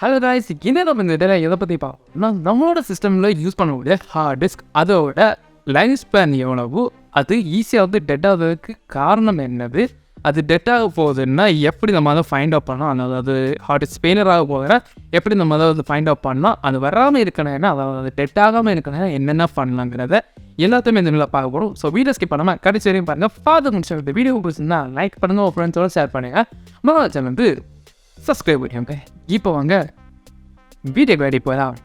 Hello guys, என்ன நம்ம இந்த இதில் எதை பற்றி பார்ப்போம்னா நம்மளோட சிஸ்டமில் யூஸ் பண்ணக்கூடிய ஹார்ட் டிஸ்க் அதோட லைஃப் ஸ்பேன் எவ்வளவு, அது ஈஸியாக வந்து டெட் ஆகிறதுக்கு காரணம் என்னது, அது டெட் ஆக போகுதுன்னா எப்படி நம்ம அதை ஃபைண்ட் அவுட் பண்ணலாம், அதாவது ஹார்ட் டிஸ்க் ஃபெயிலியர் ஆக போகுதுன்னா எப்படி நம்ம அதை வந்து ஃபைண்ட் அவுட் பண்ணலாம், அது வராமல் இருக்கணும்னா அதாவது டெட் ஆகாமல் இருக்கணும்னா என்னென்ன பண்ணலாங்கிறத எல்லாத்தையுமே இந்த வீடியோவில் பார்க்க போகிறோம். ஸோ வீடியோ ஸ்கிப் பண்ணாமல் கடைசி வரையும் பாருங்கள். பார்த்து முடிச்ச இந்த வீடியோ பிடிச்சிருந்தா லைக் பண்ணுங்கள், உங்கள் ஃப்ரெண்ட்ஸோட ஷேர் பண்ணுங்கள், நம்ம சேனல் வந்து சப்ஸ்கிரைப் பண்ணிக்கோங்க. இப்போ வாங்க வீடியோ ரெடி போகலாம்.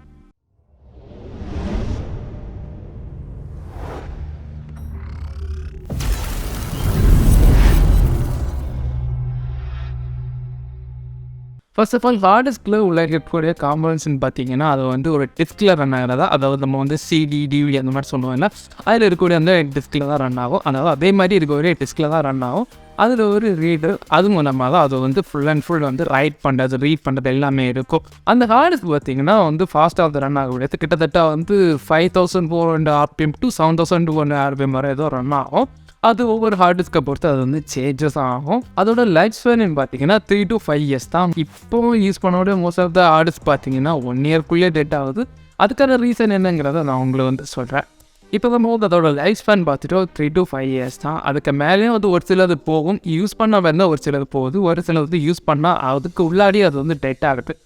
ஃபர்ஸ்ட் ஆஃப் ஆல் ஹார்ட் டிஸ்கில் உள்ள இருக்கக்கூடிய காம்பனன்ட்ஸ்னு பார்த்தீங்கன்னா அது வந்து ஒரு டிஸ்கில் ரன் ஆகிறதா, அதாவது நம்ம வந்து சிடி டிவிடி அந்த மாதிரி சொல்லுவோம்ல, அதில் இருக்கக்கூடிய அந்த டிஸ்கில் தான் ரன் ஆகும். அதாவது அதே மாதிரி இருக்கக்கூடிய டிஸ்கில் தான் ரன் ஆகும். அதில் ஒரு ரீடர் அதுவும் மூலமாக தான் அது வந்து ஃபுல் அண்ட் ஃபுல் வந்து ரைட் பண்ணுறது ரீட் பண்ணுறது எல்லாமே இருக்கும். அந்த ஹார்ட் டிஸ்க் பார்த்தீங்கன்னா வந்து ஃபாஸ்ட்டாக வந்து ரன் ஆகக்கூடியது கிட்டத்தட்ட வந்து 5400 RPM to 7200 RPM வரை ஏதோ ரன் ஆகும். அது ஒவ்வொரு ஹார்ட் டிஸ்க்கை பொறுத்து அது வந்து சேஞ்சஸ் ஆகும். அதோட லைஃப் ஸ்பேன் பார்த்தீங்கன்னா 3 to 5 years தான். இப்போ யூஸ் பண்ணோட most of the hard disk பார்த்தீங்கன்னா 1 yearக்குள்ளேயே டெட் ஆகுது. அதுக்கான ரீசன் என்னங்கிறத நான் உங்களுக்கு வந்து சொல்கிறேன். இப்போ நம்ம வந்து அதோட லைஃப் ஸ்பேன் பார்த்துட்டு 3 to 5 years தான். அதுக்கு மேலேயும் வந்து ஒரு சிலது போகும், யூஸ் பண்ண வேணால் ஒரு சிலது போகுது, ஒரு சிலது வந்து யூஸ் பண்ணால் அதுக்கு உள்ளாடி அது வந்து டெட் ஆகுது.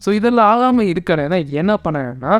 ஸோ இதெல்லாம் ஆகாமல் இருக்கிறேன்னா என்ன பண்ணேன்னா,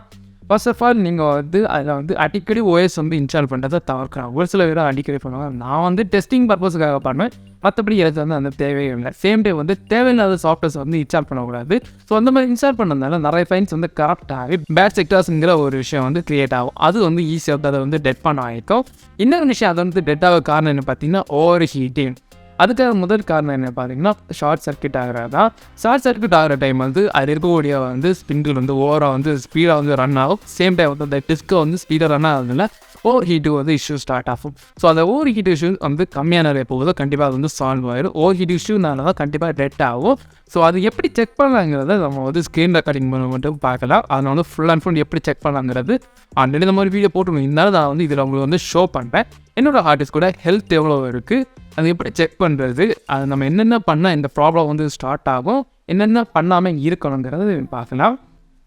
ஃபர்ஸ்ட் ஆஃப் ஆல் நீங்கள் வந்து அதில் வந்து அடிக்கடி ஓஎஸ் வந்து இன்ஸ்டால் பண்ணுறதை தவிர்க்கலாம். ஒரு சில பேர் அடிக்கடி பண்ணுவாங்க. நான் வந்து டெஸ்டிங் பர்பஸுக்காக பண்ணுவேன், மற்றபடி எனக்கு வந்து அந்த தேவையே இல்லை. சேம் டே வந்து தேவையில்லாத சாஃப்ட்வேர்ஸ் வந்து இன்ஸ்டால் பண்ணக்கூடாது. ஸோ அந்த மாதிரி இன்ஸ்டால் பண்ணதுனால நிறைய ஃபைன்ஸ் வந்து கரெக்டாகி பேட் செக்டார்ஸுங்கிற ஒரு விஷயம் வந்து க்ரியேட் ஆகும். அது வந்து ஈஸியாக அதை வந்து டெட் பண்ண ஆகிருக்கும். இன்னொரு விஷயம் அதை வந்து டெட் ஆக காரணம் என்ன பார்த்தீங்கன்னா ஓவர் ஹீட்டிங். அதுக்காக முதல் காரணம் என்ன பார்த்தீங்கன்னா ஷார்ட் சர்க்யூட் ஆகிறது தான். ஷார்ட் சர்க்யூட் ஆகிற டைம் வந்து அது இருக்கக்கூடிய வந்து ஸ்பிண்டில் வந்து ஓவராக வந்து ஸ்பீடாக வந்து ரன் ஆகும். சேம் டைம் வந்து அந்த டிஸ்க்கு வந்து ஸ்பீடாக ரன் ஆகுதுல ஓவர் ஹீட்டு வந்து இஷ்யூ ஸ்டார்ட் ஆகும். ஸோ அந்த ஓவர் ஹீட் இஷ்யூ வந்து கம்மியான போகுது கண்டிப்பாக அது வந்து சால்வ் ஆகிடும். ஓவர் ஹீட் இஷ்யூனால தான் கண்டிப்பாக டெட் ஆகும். ஸோ அது எப்படி செக் பண்ணலாங்கிறத நம்ம வந்து ஸ்க்ரீன் ரெக்கார்டிங் மட்டும் பார்க்கலாம். அதை வந்து ஃபுல் அண்ட் ஃபுல் எப்படி செக் பண்ணலாங்கிறது ஆல்ரெடி இந்த மாதிரி வீடியோ போட்டுருவோம். இருந்தாலும் நான் வந்து இதில் உங்களுக்கு வந்து ஷோ பண்ணுறேன். என்னோடய ஹார்ட் டிஸ்க் கூட ஹெல்த் எவ்வளோ இருக்குது, அது எப்படி செக் பண்ணுறது, அது நம்ம என்னென்ன பண்ணால் இந்த ப்ராப்ளம் வந்து ஸ்டார்ட் ஆகும், என்னென்ன பண்ணாமல் இருக்கணுங்கிறது பார்க்கலாம்.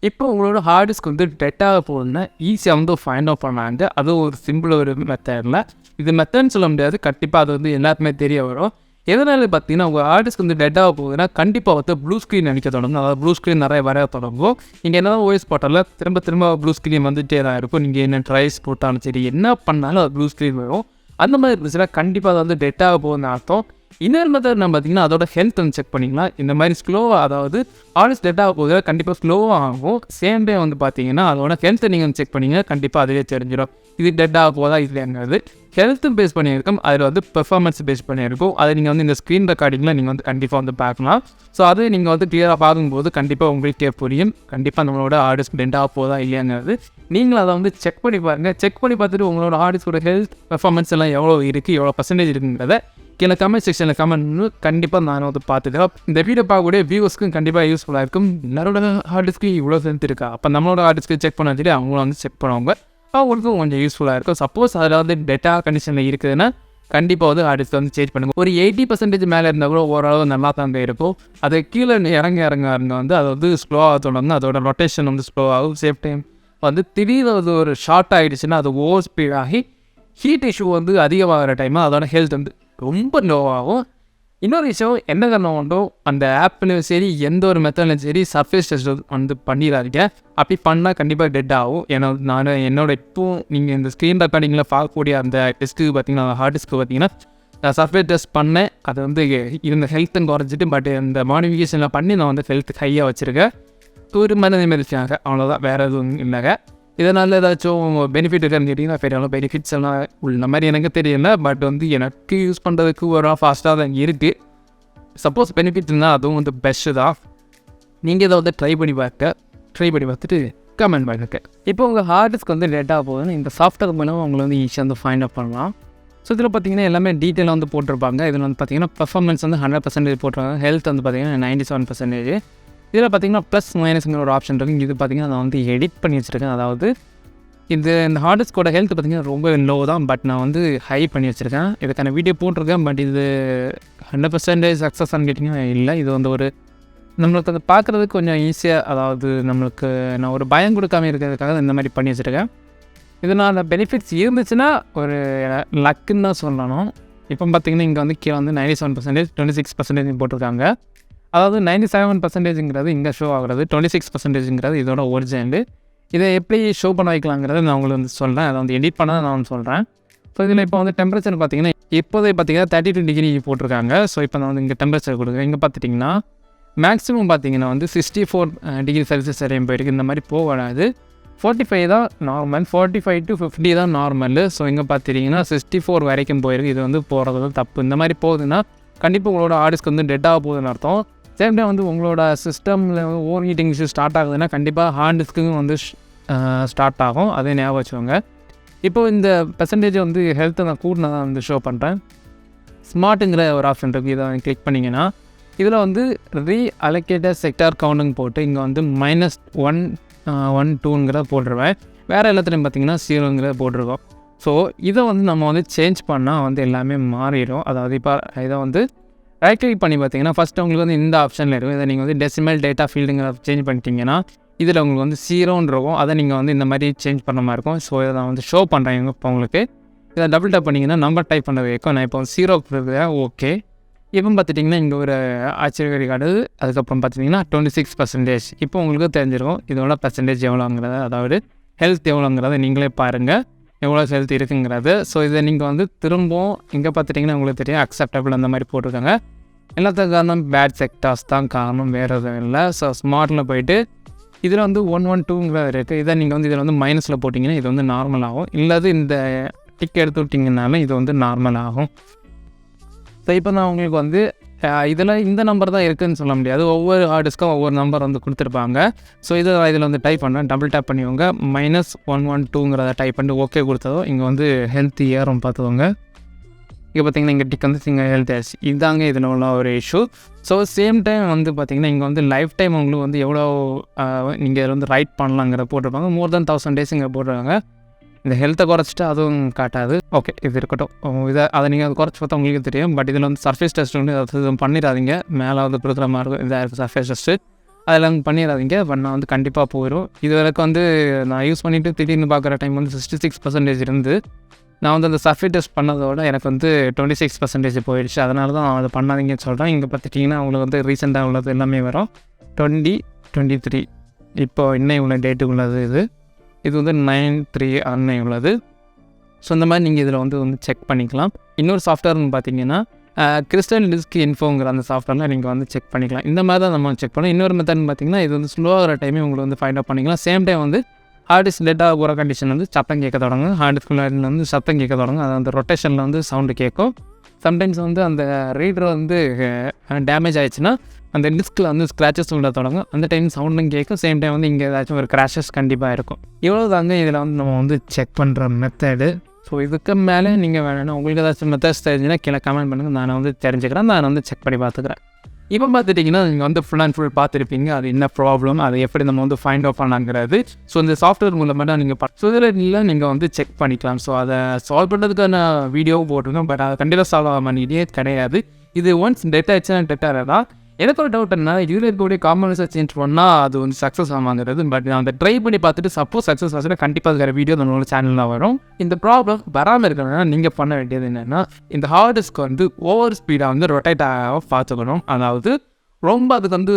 இப்போ உங்களோட ஹார்ட் டிஸ்க் வந்து டெட் ஆக போகுதுன்னா ஈஸியாக வந்து ஃபைண்ட் அவுட் பண்ணாங்க. அது ஒரு சிம்பிள் ஒரு மெத்தடில், இது மெத்தட்னு சொல்ல முடியாது, கண்டிப்பாக அது வந்து எல்லாருக்குமே தெரிய வரும். எதனால பார்த்தீங்கன்னா உங்கள் ஹார்ட் டிஸ்க் வந்து டெட் ஆக போகுதுன்னா கண்டிப்பாக வந்து ப்ளூ ஸ்க்ரீன் அடிக்க தொடங்கும். அதாவது ப்ளூ ஸ்க்ரீன் நிறைய வரைய தொடங்கும். நீங்கள் என்ன ஓஎஸ் போட்டால திரும்ப ப்ளூ ஸ்க்ரீன் வந்துகிட்டே தான் இருக்கும். நீங்கள் என்ன ட்ரைஸ் போட்டாலும் சரி என்ன பண்ணாலும் அது ப்ளூ ஸ்க்ரீன் வரும். அந்த மாதிரி இருந்துச்சுன்னா கண்டிப்பாக அது வந்து டெட் ஆக போகுதுன்னு அர்த்தம். இன்னொரு மெத்தட் நம்ம பார்த்தீங்கன்னா அதோட ஹெல்த் வந்து செக் பண்ணிக்கலாம். இந்த மாதிரி ஸ்லோவாக, அதாவது ஆல்ஸ் டெட் ஆக போகுது கண்டிப்பாக ஸ்லோவாக ஆகும். சேம் டே வந்து பார்த்தீங்கன்னா அதோட ஹெல்த்தை நீங்கள் வந்து செக் பண்ணிங்க, கண்டிப்பாக அதிலே தெரிஞ்சிடும் இது டெட் ஆக போதா இல்லைங்கிறது. ஹெல்த்தும் பேஸ் பண்ணியிருக்கும், அதில் வந்து பெர்ஃபார்மன்ஸ் பேஸ் பண்ணியிருக்கும். அதை நீங்கள் வந்து இந்த ஸ்க்ரீன் ரெக்கார்டிங்கில் நீங்கள் வந்து கண்டிப்பாக வந்து பார்க்கலாம். ஸோ அதை நீங்கள் வந்து கிளியராக பார்க்கும்போது கண்டிப்பாக உங்களுக்கே புரியும் கண்டிப்பாக நம்மளோட ஹார்ட் டிஸ்க் டெட் ஆக போதா இல்லையாங்கிறது. நீங்களும் அதை வந்து செக் பண்ணி பாருங்கள். செக் பண்ணி பார்த்துட்டு உங்களோட ஹார்ட் டிஸ்கோட ஹெல்த் பெர்ஃபார்மன்ஸ் எல்லாம் எவ்வளோ இருக்குது, எவ்வளோ பர்சன்டேஜ் இருக்குங்கிறத கீழே கமெண்ட் செக்ஷனில் கமெண்ட் கண்டிப்பாக நான் வந்து பார்த்துக்கிறேன். இந்த வீடியோ பார்க்கக்கூடிய வியூவர்ஸ்க்கும் கண்டிப்பாக யூஸ்ஃபுல்லாக இருக்கும். எல்லாரோட ஹார்ட் டிஸ்க்கு இவ்வளோ ஹெல்த் இருக்கா, அப்போ நம்மளோட ஹார்ட் டிஸ்க்கு செக் பண்ண வச்சுட்டு அவங்களும் வந்து செக் பண்ணுவாங்க, அவங்களுக்கும் கொஞ்சம் யூஸ்ஃபுல்லாக இருக்கும். சப்போஸ் அதில் வந்து டெட்டா கண்டிஷனில் இருக்குதுன்னா கண்டிப்பாக வந்து ஹார்ட் டிஸ்க் வந்து சேஞ்ச் பண்ணுங்கள். ஒரு 80% மேலே இருந்தால் கூட ஓரளவு நல்லா தான் இருக்கும். அது கீழே இறங்க வந்து அது வந்து ஸ்லோவாக தொடங்கும். அதோட ரொட்டேஷன் வந்து ஸ்லோ ஆகும். சேம் டைம் வந்து திடீர்னு அது ஒரு ஷார்ட் ஆகிடுச்சுன்னா அது ஓவர் ஸ்பீட் ஆகி ஹீட் இஷ்யூ வந்து அதிகமாகிற டைம் அதோட ஹெல்த் வந்து ரொம்ப லோவாகும். இன்னொரு விஷயம் என்ன காரணம் உண்டோ அந்த ஆப்லையும் சரி எந்த ஒரு மெத்தட்லையும் சரி சர்ஃபேஸ் டெஸ்ட் வந்து பண்ணிடாதீங்க. அப்படி பண்ணால் கண்டிப்பாக டெட் ஆகும். ஏன்னா நான் இப்போ நீங்கள் இந்த ஸ்க்ரீன் ரெக்கார்டிங்கில் பார்க்கக்கூடிய அந்த டெஸ்ட்டு பார்த்தீங்கன்னா ஹார்ட் டிஸ்க்கு பார்த்தீங்கன்னா நான் சர்ஃபேஸ் டெஸ்ட் பண்ணேன். அது வந்து இருந்த ஹெல்த்துன்னு குறைஞ்சிட்டு, பட் இந்த மாடிஃபிகேஷனில் பண்ணி நான் வந்து ஹெல்த் ஹையாக வச்சுருக்கேன். ஒரு மருந்து வச்சாங்க, அவ்வளோதான், வேறு எதுவும் இல்லைங்க. இதனால் ஏதாச்சும் பெனிஃபிட் இருக்கான்னு கேட்டிங்கன்னா பெரிய பெனிஃபிட்ஸ் எல்லாம் உள்ள மாதிரி எனக்கு தெரியல. பட் வந்து எனக்கு யூஸ் பண்ணுறதுக்கு ஒரு ஃபாஸ்ட்டாக தான் இருக்குது. சப்போஸ் பெனிஃபிட் இருந்தால் அதுவும் வந்து பெஸ்ட்டு தான். நீங்கள் இதை வந்து ட்ரை பண்ணி பார்த்துட்டு கமெண்ட் பண்ணுங்க. இப்போ உங்கள் ஹார்ட் டிஸ்க் வந்து டெட் ஆக போகுதுன்னு இந்த சாஃப்ட்வேர் மூலம் உங்களை வந்து ஈஸியாக வந்து ஃபைண்ட் அவுட் பண்ணலாம். ஸோ இதில் பார்த்தீங்கன்னா எல்லாமே டீட்டெயிலாக வந்து போட்டிருப்பாங்க. இதில் வந்து பார்த்தீங்கன்னா பெர்ஃபார்மன்ஸ் வந்து 100% போட்டிருக்காங்க. ஹெல்த் வந்து பார்த்தீங்கன்னா 97%. இதில் பார்த்தீங்கன்னா ப்ளஸ் மைனஸ்ங்கிற ஒரு ஆப்ஷன் இருக்குது. இது பார்த்தீங்கன்னா நான் வந்து எடிட் பண்ணி வச்சுருக்கேன். அதாவது இந்த ஹார்ட் டிஸ்கோட ஹெல்த் பார்த்தீங்கன்னா ரொம்ப லோ தான், பட் நான் வந்து ஹை பண்ணி வச்சுருக்கேன். இதுக்கான வீடியோ போட்டிருக்கேன், பட் இது 100% சக்ஸஸ்ன்னு கேட்டிங்கன்னா இல்லை. இது வந்து ஒரு நம்மளுக்கு அது பார்க்குறதுக்கு கொஞ்சம் ஈஸியாக, அதாவது நம்மளுக்கு நான் ஒரு பயம் கொடுக்காம இருக்கிறதுக்காக இந்த மாதிரி பண்ணி வச்சுருக்கேன். இதனால் பெனிஃபிட்ஸ் இருந்துச்சுன்னா ஒரு லக்குன்னு தான் சொல்லணும். இப்போ பார்த்தீங்கன்னா இங்கே வந்து கீழே வந்து 97%, 26% போட்டிருக்காங்க. அதாவது 97%ங்கிறது இங்கே ஷோ ஆகிறது, 26%ங்கிறது இதோட ஒரிஜினல். இதை எப்படி ஷோ பண்ண வைக்கலாங்கிறத நான் உங்களுக்கு வந்து சொல்கிறேன். அதை வந்து எடிட் பண்ண நான் சொல்கிறேன். ஸோ இதில் இப்போ வந்து டெம்பரேச்சர் பார்த்தீங்கன்னா இப்போதே பார்த்தீங்கன்னா 32 டிகிரி போட்டிருக்காங்க. ஸோ இப்போ நான் வந்து இங்கே டெம்பரேச்சர் கொடுக்குறேன். இங்கே பார்த்துட்டிங்கன்னா மேக்ஸிமம் பார்த்தீங்கன்னா வந்து 64 டிகிரி செல்சியஸ் வரையும் போயிருக்கு. இந்த மாதிரி போகாது. 45 தான் நார்மல், 45 to 50 தான் நார்மல். ஸோ இங்கே பார்த்துட்டிங்கன்னா 64 வரைக்கும் போயிருக்கு. இது வந்து போகிறது தப்பு. இந்த மாதிரி போகுதுன்னா கண்டிப்பாக உங்களோட ஹார்டிஸ்க்கு வந்து டெட்டாக போகுதுன்னு அர்த்தம். சேம் டைம் வந்து உங்களோட சிஸ்டமில் ஓவர் ஹீட்டிங் இஷ்யூ ஸ்டார்ட் ஆகுதுன்னா கண்டிப்பாக ஹார்ட் டிஸ்க்கும் வந்து ஸ்டார்ட் ஆகும். அதே ஞாபகம் வச்சுக்கோங்க. இப்போது இந்த பெர்சன்டேஜ் வந்து ஹெல்த்தை நான் கூட்டினதான் வந்து ஷோ பண்ணுறேன். ஸ்மார்ட்டுங்கிற ஒரு ஆப்ஷன் இருக்குது. இதை கிளிக் பண்ணிங்கன்னா இதில் வந்து ரீஅலோகேட்டட் செக்டார் கவுண்டிங் போட்டு இங்கே வந்து -112ங்கிறத போட்டுருவேன். வேறு எல்லாத்துலையும் பார்த்தீங்கன்னா 0ங்கிறத போட்டிருக்கோம். ஸோ இதை வந்து நம்ம வந்து சேஞ்ச் பண்ணால் வந்து எல்லாமே மாறிடும். அதாவது இப்போ இதை வந்து ரைட் கிளிக் பண்ணி பார்த்தீங்கன்னா ஃபஸ்ட்டு உங்களுக்கு வந்து இந்த ஆப்ஷனில் இருக்கும். இதை நீங்கள் வந்து டெசிமல் டேட்டா ஃபீல்டுங்கிற சேஞ்ச் பண்ணிட்டீங்கன்னா இதில் உங்களுக்கு வந்து 0ன்னு இருக்கும். அதை நீங்கள் வந்து இந்த மாதிரி சேஞ்ச் பண்ண மாதிரி இருக்கும். ஸோ இதை நான் வந்து ஷோ பண்ணுறேன் இப்போ உங்களுக்கு. இதை டபுள் டேப் பண்ணிங்கன்னா நம்பர் டைப் பண்ண வைக்கும். நான் இப்போ 0 கொடுக்குறேன். ஓகே. இப்போ பார்த்துட்டிங்கன்னா இங்கே ஒரு ஆச்சரிய கார்டு. அதுக்கப்புறம் பார்த்துட்டிங்கன்னா 26%. இப்போ உங்களுக்கு தெரிஞ்சிருக்கும் இதோட பர்சன்டேஜ் எவ்வளோங்கிறத, அதாவது ஹெல்த் எவ்வளோங்கிறத நீங்களே பாருங்கள் எவ்வளோ ஹெல்த் இருக்குங்கிறது. ஸோ இதை நீங்கள் வந்து திரும்பவும் இங்கே பார்த்துட்டிங்கன்னா உங்களுக்கு தெரியும் அக்செப்டபிள் அந்த மாதிரி போட்டிருக்காங்க. எல்லாத்துக்கும் காரணம் பேட் செக்டார்ஸ் தான் காரணம், வேறு எதுவும் இல்லை. ஸோ ஸ்மார்ட்டில் போய்ட்டு இதில் வந்து 112ங்கிறது இருக்குது. இதை நீங்கள் வந்து இதில் வந்து மைனஸில் போட்டிங்கன்னா இது வந்து நார்மல் ஆகும். இல்லாது இந்த டிக் எடுத்து விட்டிங்கனாலும் இது வந்து நார்மல் ஆகும். ஸோ இப்போ நான் உங்களுக்கு வந்து இதில் இந்த நம்பர் தான் இருக்குதுன்னு சொல்ல முடியாது. ஒவ்வொரு ஹார்டிஸ்க்கும் ஒவ்வொரு நம்பர் வந்து கொடுத்துருப்பாங்க. ஸோ இதில் வந்து டைப் பண்ணேன். டபுள் டேப் பண்ணிக்கோங்க. -112ங்கிறத டைப் பண்ணிட்டு ஓகே கொடுத்ததோ இங்கே வந்து ஹெல்த் ஏறும் பார்த்துக்கோங்க. இங்கே பார்த்தீங்கன்னா இங்கே டிக் வந்து இங்கே ஹெல்த் ஏர்ஸ். இதாங்க இதில் உள்ள ஒரு இஷ்யூ. ஸோ சேம் டைம் வந்து பார்த்திங்கன்னா இங்கே வந்து லைஃப் டைம் உங்களுக்கு வந்து எவ்வளோ நீங்கள் இதில் வந்து ரைட் பண்ணலாங்கிற போட்டிருப்பாங்க. மோர் தென் 1000 days இங்கே போட்டிருக்காங்க. இந்த ஹெல்த்தை குறைச்சிட்டு அதுவும் காட்டாது. ஓகே, இது இருக்கட்டும். அதை நீங்கள் அது குறைச்சி பார்த்தா உங்களுக்கு தெரியும். பட் இதில் வந்து சர்ஃபேஸ் டெஸ்ட் வந்து அது பண்ணிடாதீங்க. மேலே வந்து கொடுக்குற மாதிரி இருக்கும். இதாக இருக்குது சர்ஃபேஸ் டெஸ்ட்டு. அதெல்லாம் பண்ணிடாதீங்க. பட் நான் வந்து கண்டிப்பாக போயிடும். இது வரைக்கும் வந்து நான் யூஸ் பண்ணிவிட்டு திடீர்னு பார்க்குற டைம் வந்து 66% இருந்து நான் வந்து அந்த சர்ஃபேஸ் டெஸ்ட் பண்ணதோட எனக்கு வந்து 26% போயிடுச்சு. அதனால தான் அதை பண்ணாதீங்கன்னு சொல்கிறேன். இங்கே பார்த்துட்டிங்கன்னா உங்களுக்கு வந்து ரீசெண்டாக உள்ளது எல்லாமே வரும். 2023 இப்போ இன்னும் இவ்வளோ டேட்டு உள்ளது. இது வந்து 9/3 அன்னை உள்ளது. ஸோ இந்த மாதிரி நீங்கள் இதில் வந்து செக் பண்ணிக்கலாம். இன்னொரு சாஃப்ட்வேர்னு பார்த்தீங்கன்னா கிறிஸ்டல் டிஸ்க் இன்ஃபோங்கிற அந்த சாஃப்ட்வேரில் நீங்கள் வந்து செக் பண்ணிக்கலாம். இந்த மாதிரி தான் நம்ம செக் பண்ணலாம். இன்னொரு மெத்தட்னு பார்த்தீங்கன்னா இது வந்து ஸ்லோவாகிற டைமே உங்களுக்கு வந்து ஃபைண்ட் அவுட் பண்ணிக்கலாம். சேம் டைம் வந்து ஹார்ட் டிஸ்க் டெட்டாக போகிற கண்டிஷன் வந்து சத்தம் கேட்க தொடங்கும். ஹார்ட் டிஸ்கில் வந்து சத்தம் கேட்க தொடங்கும். அது அந்த ரொட்டேஷனில் வந்து சவுண்டு கேட்கும். சம்டைம்ஸ் வந்து அந்த ரீடர் வந்து டேமேஜ் ஆகிடுச்சுன்னா அந்த டிஸ்கில் வந்து ஸ்க்ராச்சஸ் உள்ள தொடங்கும். அந்த டைம் சவுண்டும் கேட்கும். சேம் டைம் வந்து இங்கே ஏதாச்சும் ஒரு கிராஷஸ் கண்டிப்பாக இருக்கும். இவ்வளோ தாங்க இதில் வந்து நம்ம வந்து செக் பண்ணுற மெத்தடு. ஸோ இதுக்கு மேலே நீங்கள் வேணும்னா உங்களுக்கு ஏதாச்சும் மெத்தட்ஸ் தெரிஞ்சுன்னா கீழே கமெண்ட் பண்ணுங்கள். நான் வந்து தெரிஞ்சுக்கிறேன். நான் வந்து செக் பண்ணி பார்த்துக்கிறேன். இப்போ பார்த்துட்டிங்கன்னா நீங்கள் வந்து ஃபுல் அண்ட் ஃபுல் பார்த்துருப்பீங்க அது என்ன ப்ராப்ளம், அதை எப்படி நம்ம வந்து ஃபைண்ட் அவுட் பண்ணாங்கிறது. ஸோ இந்த சாஃப்ட்வேர் மூலமாக தான் நீங்கள் இதில் நீங்கள் வந்து செக் பண்ணிக்கலாம். ஸோ அதை சால்வ் பண்ணுறதுக்கான வீடியோவும் போட்டிருக்கோம். பட் அதை கண்டிப்பாக சால்வ் ஆக பண்ணிட்டே கிடையாது. இது ஒன்ஸ் டெட் ஆச்சுன்னா டெட் ஆகிறதா. எனக்கு ஒரு டவுட் என்ன, இதில் இருக்கக்கூடிய காம்பனன்ஸை சேஞ்ச் பண்ணால் அது வந்து சக்ஸஸ் ஆகாங்கிறது. பட் நான் அதை ட்ரை பண்ணி பார்த்துட்டு சப்போஸ் சக்ஸஸ் ஆச்சுன்னா கண்டிப்பாக இருக்கிற வீடியோ நம்மளோட சேனலில் வரும். இந்த ப்ராப்ளம் வராமல் இருக்கணும்னா நீங்கள் பண்ண வேண்டியது என்னென்னா இந்த ஹார்ட் டிஸ்க் வந்து ஓவர் ஸ்பீடாக வந்து ரொட்டேட் ஆக பார்த்துக்கணும். அதாவது ரொம்ப அதுக்கு வந்து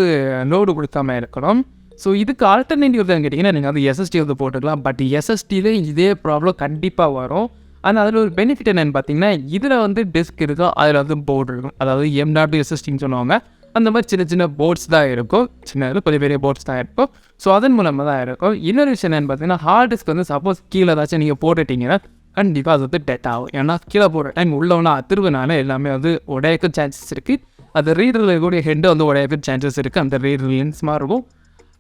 லோடு கொடுக்காம இருக்கணும். ஸோ இதுக்கு ஆல்டர்னேட்டிவ் தான் கேட்டிங்கன்னா நீங்கள் வந்து எஸ்எஸ்டி வந்து போட்டுக்கலாம். பட் எஸ்எஸ்டியில் இதே ப்ராப்ளம் கண்டிப்பாக வரும். ஆனால் அதில் ஒரு பெனிஃபிட் என்னென்னு பார்த்தீங்கன்னா இதில் வந்து டிஸ்க் இருக்கும், அதில் வந்து போர்டு இருக்கும். அதாவது M.2 எஸ்எஸ்டின்னு சொல்லுவாங்க. அந்த மாதிரி சின்ன சின்ன போர்ட்ஸ் தான் இருக்கும். சின்ன பெரிய பெரிய போர்ட்ஸ் தான் இருக்கும். ஸோ அதன் மூலமாக தான் இருக்கும். இன்னொரு விஷயம் என்னென்னு பார்த்தீங்கன்னா ஹார்ட் டிஸ்க் வந்து சப்போஸ் கீழே ஏதாச்சும் நீங்கள் போட்டுட்டிங்கன்னா கண்டிப்பாக அது வந்து டெட் ஆகும். ஏன்னா கீழே போடுற டைம் உள்ளவனா அதிர்வுனால எல்லாமே வந்து உடையக்கு சான்சஸ் இருக்குது. அது ரீடரில் இருக்கக்கூடிய ஹெட்டை வந்து உடையக்கு சான்சஸ் இருக்குது. அந்த ரீடர் லென்ஸ்மாக இருக்கும்.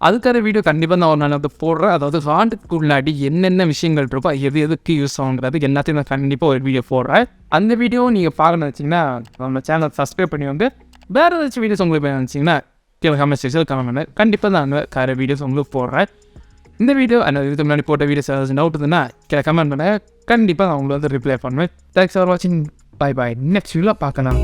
அதுக்கான வீடியோ கண்டிப்பாக நான் ஒரு நாள் வந்து போடுறேன். அதாவது ஹார்ட்டுக்கு முன்னாடி என்னென்ன விஷயங்கள் இருக்கோ எது எதுக்கு யூஸ் ஆகுங்கிறது எல்லாத்தையும் நான் கண்டிப்பாக ஒரு வீடியோ போடுறேன். அந்த வீடியோவும் நீங்கள் பார்க்கணும்னு வச்சிங்கன்னா நம்ம சேனல் சப்ஸ்கிரைப் பண்ணி வந்து வேறு ஏதாச்சும் வீடியோஸ் உங்களுக்கு நினச்சிங்கன்னா கீழே கமெண்ட் செக்ஷனில் கமெண்ட் பண்ணேன். கண்டிப்பாக நான் வேறு வீடியோஸ் உங்களுக்கு போடுறேன். இந்த வீடியோ இதுக்கு முன்னாடி போட்ட வீடியோஸ் ஏதாச்சும் டவுட் இருந்ததுன்னா கீழே கமெண்ட் பண்ணேன். கண்டிப்பாக நான் உங்களுக்கு வந்து ரிப்ளை பண்ணுவேன். தேங்க்ஸ் ஃபார் வாட்சிங். Bye bye. நெக்ஸ்ட் வீடியோவில் பார்க்கலாம்.